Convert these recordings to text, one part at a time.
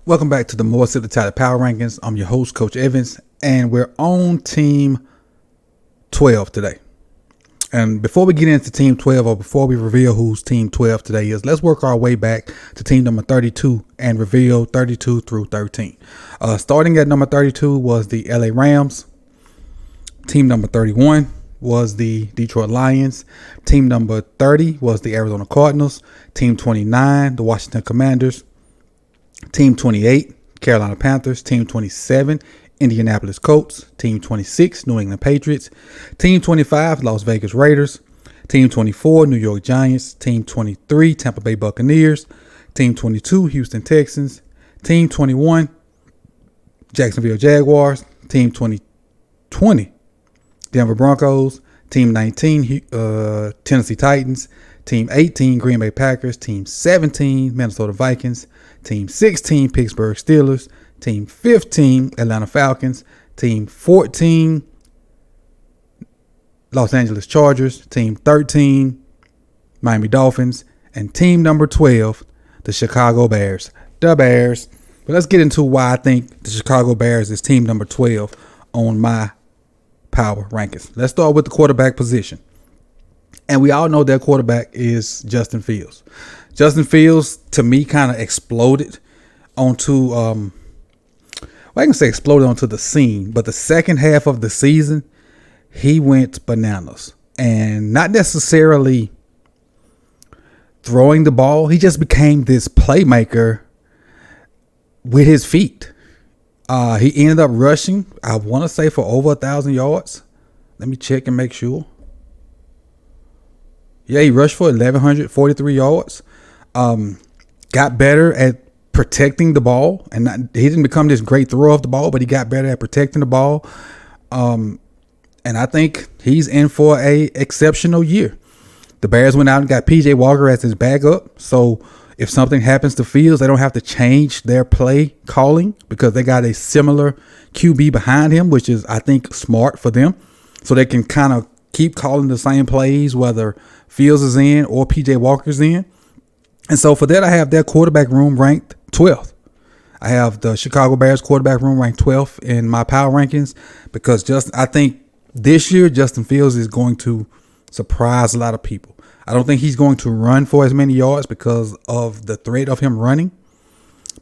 Welcome back to the more Sip2Tally's Power Rankings. I'm your host, Coach Evans, and we're on Team 12 today. And before we get into Team 12, or before we reveal who's Team 12 today is, let's work our way back to team number 32 and reveal 32 through 13. Starting at number 32 was the LA Rams. Team number 31 was the Detroit Lions. Team number 30 was the Arizona Cardinals. Team 29, the Washington Commanders. Team 28, Carolina Panthers. Team 27, Indianapolis Colts. Team 26, New England Patriots. Team 25, Las Vegas Raiders. Team 24, New York Giants. Team 23, Tampa Bay Buccaneers. Team 22, Houston Texans. Team 21, Jacksonville Jaguars. Team 20, Denver Broncos. Team 19, Tennessee Titans. Team 18, Green Bay Packers. Team 17, Minnesota Vikings. Team 16, Pittsburgh Steelers. Team 15, Atlanta Falcons. Team 14, Los Angeles Chargers. Team 13, Miami Dolphins. And team number 12, the Chicago Bears. The Bears. But let's get into why I think the Chicago Bears is team number 12 on my power rankings. Let's start with the quarterback position. And we all know their quarterback is Justin Fields. Justin Fields, to me, kind of exploded onto, I can say exploded onto the scene. But the second half of the season, he went bananas. And not necessarily throwing the ball. He just became this playmaker with his feet. He ended up rushing, I want to say, for over 1,000 yards. Let me check and make sure. Yeah, he rushed for 1,143 yards. Got better at protecting the ball, and he didn't become this great thrower of the ball, but he got better at protecting the ball. And I think he's in for a exceptional year. The Bears went out and got PJ Walker as his backup. So if something happens to Fields, they don't have to change their play calling because they got a similar QB behind him, which is, I think, smart for them. So they can kind of keep calling the same plays, whether Fields is in or PJ Walker's in. And so for that, I have their quarterback room ranked 12th. I have the Chicago Bears quarterback room ranked 12th in my power rankings because I think this year Justin Fields is going to surprise a lot of people. I don't think he's going to run for as many yards because of the threat of him running.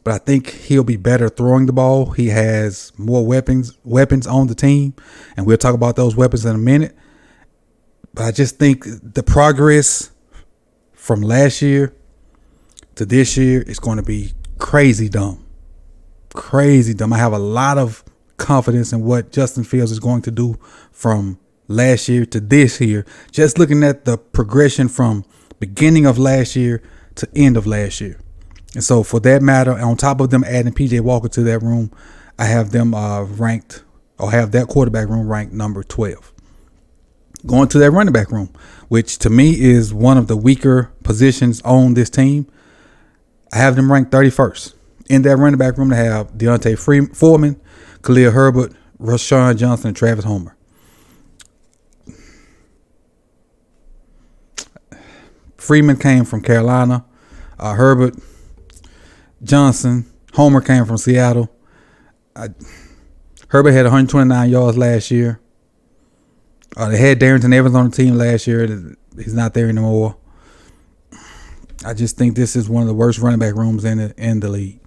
But I think he'll be better throwing the ball. He has more weapons on the team. And we'll talk about those weapons in a minute. But I just think the progress from last year to this year is going to be crazy dumb. Crazy dumb. I have a lot of confidence in what Justin Fields is going to do from last year to this year. Just looking at the progression from beginning of last year to end of last year. And so for that matter, on top of them adding PJ Walker to that room, I have them ranked, or have that quarterback room ranked number 12. Going to that running back room, which to me is one of the weaker positions on this team. I have them ranked 31st. In that running back room, they have Deontay Foreman, Khalil Herbert, Rashawn Johnson, and Travis Homer. Freeman came from Carolina. Herbert, Johnson, Homer came from Seattle. Herbert had 129 yards last year. They had Darrington Evans on the team last year. He's not there anymore. I just think this is one of the worst running back rooms in the league.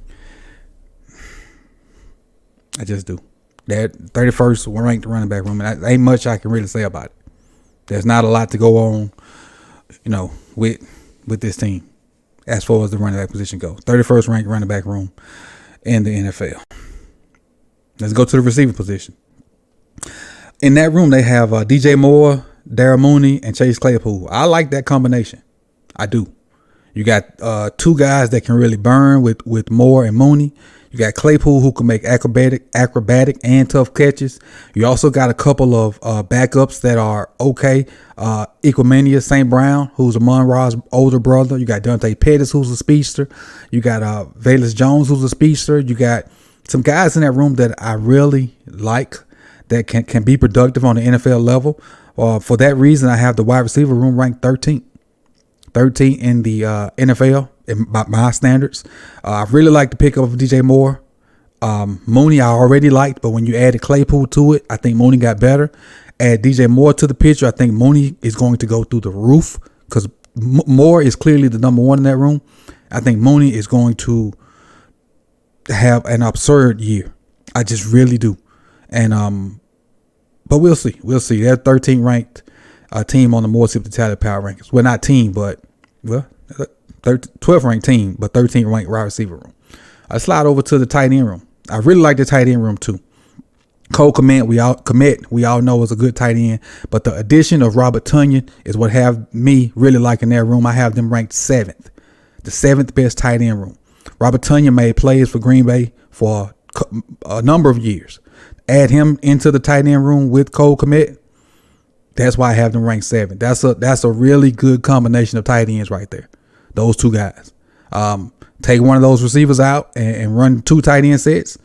I just do. That 31st ranked running back room, and ain't much I can really say about it. There's not a lot to go on, with this team as far as the running back position goes. 31st ranked running back room in the NFL. Let's go to the receiver position. In that room, they have DJ Moore, Darrell Mooney, and Chase Claypool. I like that combination. I do. You got two guys that can really burn with Moore and Mooney. You got Claypool, who can make acrobatic and tough catches. You also got a couple of backups that are okay. Equimania St. Brown, who's Amon Ra's older brother. You got Dante Pettis, who's a speedster. You got Velus Jones, who's a speedster. You got some guys in that room that I really like that can be productive on the NFL level. For that reason, I have the wide receiver room ranked 13th in the NFL by my standards. I really like the pickup of DJ Moore. Mooney I already liked, but when you added Claypool to it, I think Mooney got better. Add DJ Moore to the picture, I think Mooney is going to go through the roof because Moore is clearly the number one in that room. I think Mooney is going to have an absurd year. I just really do. And but we'll see. We'll see. They're 13th ranked team on the more Sip2Tally power rankings. Well, not team, but 12th ranked team, but 13th ranked wide receiver room. I slide over to the tight end room. I really like the tight end room too. Cole Kmet, we all know is a good tight end, but the addition of Robert Tonyan is what have me really liking their room. I have them ranked 7th, the 7th best tight end room. Robert Tonyan made plays for Green Bay for a number of years. Add him into the tight end room with Cole Kmet. That's why I have them ranked 7th. That's a really good combination of tight ends right there. Those two guys. Take one of those receivers out and run 2 tight end sets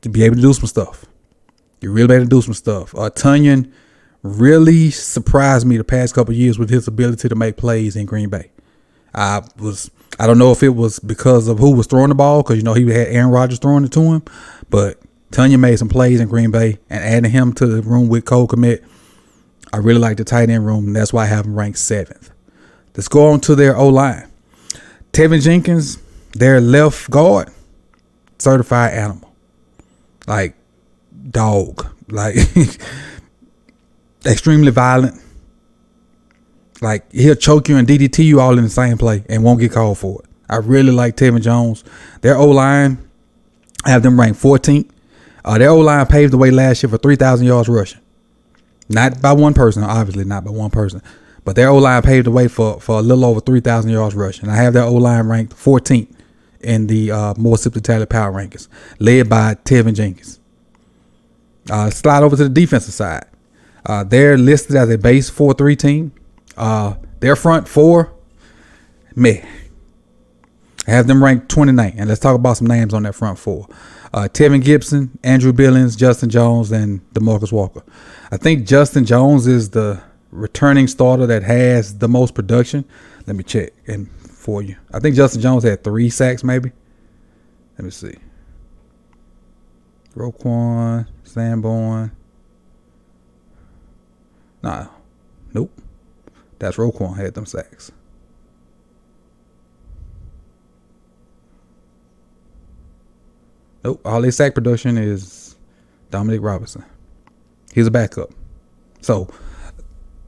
to be able to do some stuff. You're really able to do some stuff. Tonyan really surprised me the past couple of years with his ability to make plays in Green Bay. I don't know if it was because of who was throwing the ball, because he had Aaron Rodgers throwing it to him, but Tonyan made some plays in Green Bay, and adding him to the room with Cole Kmet, I really like the tight end room, and that's why I have them ranked 7th. Let's go on to their O-line. Tevin Jenkins, their left guard, certified animal. Like, dog. Like, extremely violent. Like, he'll choke you and DDT you all in the same play and won't get called for it. I really like Tevin Jones. Their O-line, I have them ranked 14th. Their O-line paved the way last year for 3,000 yards rushing. Not by one person, obviously not by one person. But their O-line paved the way for a little over 3,000 yards rushing. I have their O-line ranked 14th in the more Sip2Tally power rankings, led by Tevin Jenkins. Slide over to the defensive side. They're listed as a base 4-3 team. Their front four, meh. I have them ranked 29th. And let's talk about some names on that front four. Tevin Gibson, Andrew Billings, Justin Jones, and DeMarcus Walker. I think Justin Jones is the returning starter that has the most production. Let me check and for you. I think Justin Jones had 3 sacks maybe. Let me see. Roquan, Sanborn. Nope. That's Roquan had them sacks. Nope. All their sack production is Dominic Robinson. He's a backup. So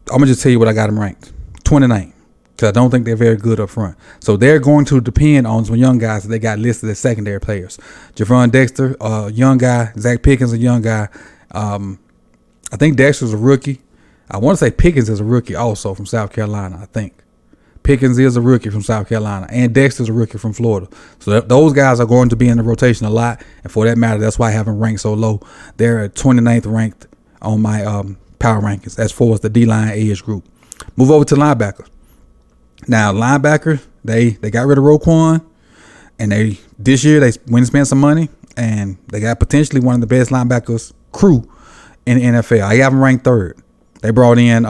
I'm going to just tell you what I got him ranked. 29th. Because I don't think they're very good up front. So they're going to depend on some young guys that they got listed as secondary players. Javon Dexter, a young guy. Zach Pickens, a young guy. I think Dexter's a rookie. I want to say Pickens is a rookie also from South Carolina, I think. Pickens is a rookie from South Carolina. And Dexter's a rookie from Florida. So those guys are going to be in the rotation a lot. And for that matter, that's why I have them ranked so low. They're at 29th ranked on my power rankings as far as the D-line edge group. Move over to linebacker. Now, linebacker, they got rid of Roquan. And this year they went and spent some money. And they got potentially one of the best linebackers crew in the NFL. I have them ranked 3rd. They brought in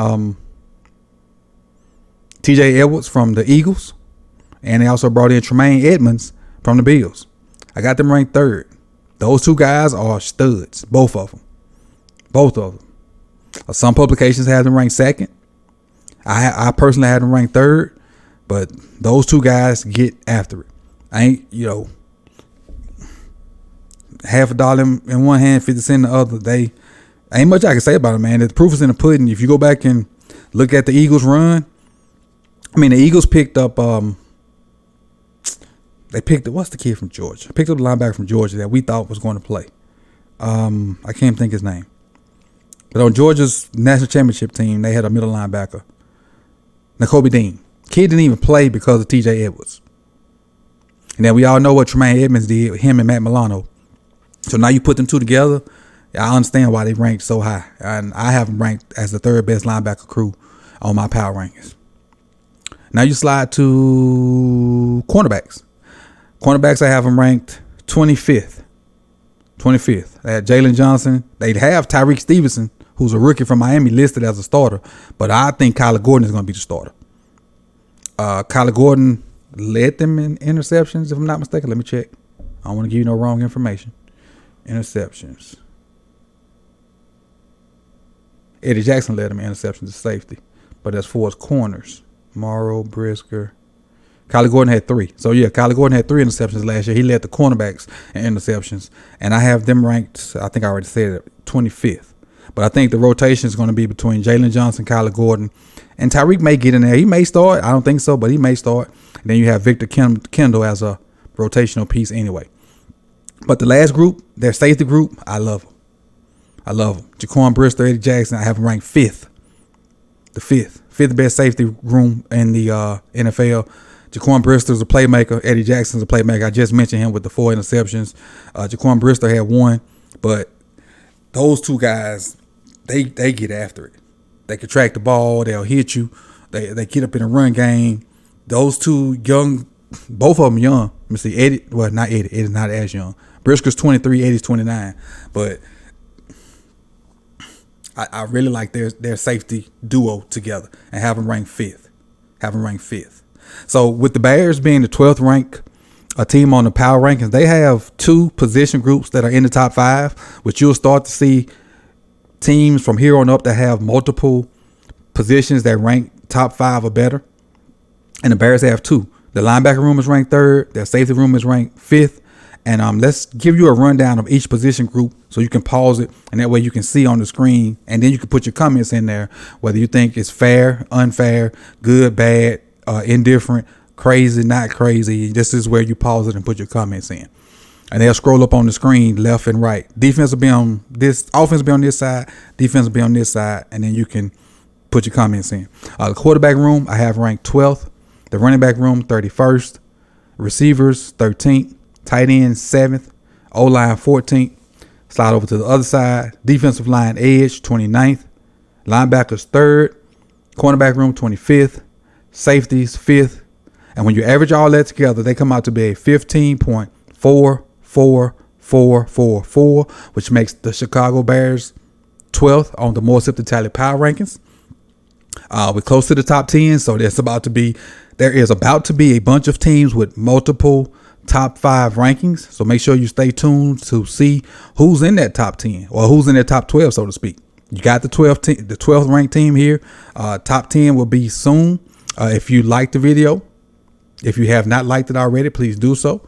TJ Edwards from the Eagles. And they also brought in Tremaine Edmunds from the Bills. I got them ranked 3rd. Those two guys are studs. Both of them. Some publications have them ranked 2nd. I personally have them ranked 3rd. But those two guys get after it. I ain't, half a dollar in one hand, 50 cents in the other. Ain't much I can say about it, man. The proof is in the pudding. If you go back and look at the Eagles run, the Eagles picked up, what's the kid from Georgia? Picked up the linebacker from Georgia that we thought was going to play. I can't think his name. But on Georgia's national championship team, they had a middle linebacker, Nakobe Dean. Kid didn't even play because of TJ Edwards. And then we all know what Tremaine Edmunds did with him and Matt Milano. So now you put them two together, I understand why they ranked so high. And I have them ranked as the 3rd best linebacker crew on my power rankings. Now you slide to cornerbacks. Cornerbacks, I have them ranked 25th. They had Jalen Johnson. They'd have Tyreek Stevenson, who's a rookie from Miami, listed as a starter. But I think Kyler Gordon is going to be the starter. Kyler Gordon led them in interceptions, if I'm not mistaken. Let me check. I don't want to give you no wrong information. Interceptions. Eddie Jackson led them in interceptions to safety. But as far as corners, Morrow, Brisker, Kyler Gordon had 3. So, yeah, Kyler Gordon had 3 interceptions last year. He led the cornerbacks in interceptions. And I have them ranked, I think I already said it, 25th. But I think the rotation is going to be between Jalen Johnson, Kyler Gordon, and Tyreek may get in there. He may start. I don't think so, but he may start. And then you have Victor Kendall as a rotational piece anyway. But the last group, their safety group, I love them. I love them. JAQUAN, Brisker, Eddie Jackson, I have them ranked 5th. The 5th best safety room in the NFL. JAQUAN Brisker is a playmaker. Eddie Jackson is a playmaker. I just mentioned him with the 4 interceptions. JAQUAN Brisker had 1, but those 2 guys, they get after it. They can track the ball. They'll hit you. They get up in a run game. Those 2 young, both of them young. Let me see. Eddie, well, not Eddie. Eddie's not as young. Brisker's 23. Eddie's 29. But I really like their safety duo together and have them ranked 5th. So with the Bears being the 12th ranked team on the power rankings, they have 2 position groups that are in the top 5, which you'll start to see teams from here on up that have multiple positions that rank top 5 or better. And the Bears have 2. The linebacker room is ranked 3rd. Their safety room is ranked 5th. And let's give you a rundown of each position group so you can pause it, and that way you can see on the screen, and then you can put your comments in there, whether you think it's fair, unfair, good, bad, indifferent, crazy, not crazy. This is where you pause it and put your comments in. And they'll scroll up on the screen left and right. Defense will be on this, offense will be on this side, defense will be on this side, and then you can put your comments in. The quarterback room, I have ranked 12th. The running back room, 31st. Receivers, 13th. Tight end, 7th. O-line, 14th. Slide over to the other side. Defensive line, edge, 29th. Linebackers, 3rd. Cornerback room, 25th. Safeties, 5th. And when you average all that together, they come out to be a 15.44444, which makes the Chicago Bears 12th on the More Sip to Tally power rankings. We're close to the top 10, so there is about to be a bunch of teams with multiple top 5 rankings. So make sure you stay tuned to see who's in that top 10 or who's in that top 12, so to speak. You got the 12th ranked team here. Top 10 will be soon. If you liked the video, if you have not liked it already, please do so.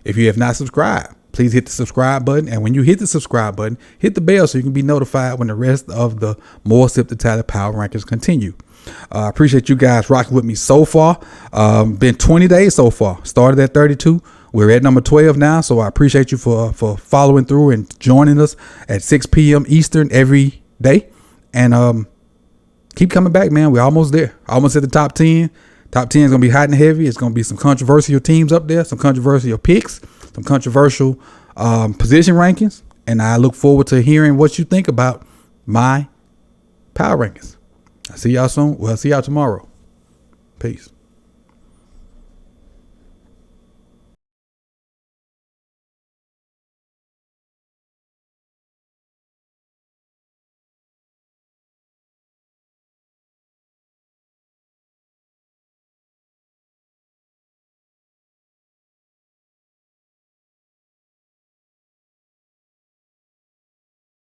If you have not subscribed, please hit the subscribe button. And when you hit the subscribe button, hit the bell so you can be notified when the rest of the More Sip to Tally power rankings continue. I appreciate you guys rocking with me so far. Been 20 days so far. Started at 32. We're at number 12 now. So I appreciate you for following through and joining us at 6 p.m. Eastern every day. And keep coming back, man. We're almost there. Almost at the top 10. Top 10 is going to be hot and heavy. It's going to be some controversial teams up there, some controversial picks, some controversial position rankings. And I look forward to hearing what you think about my power rankings. I'll see y'all soon. Well, I'll see y'all tomorrow. Peace.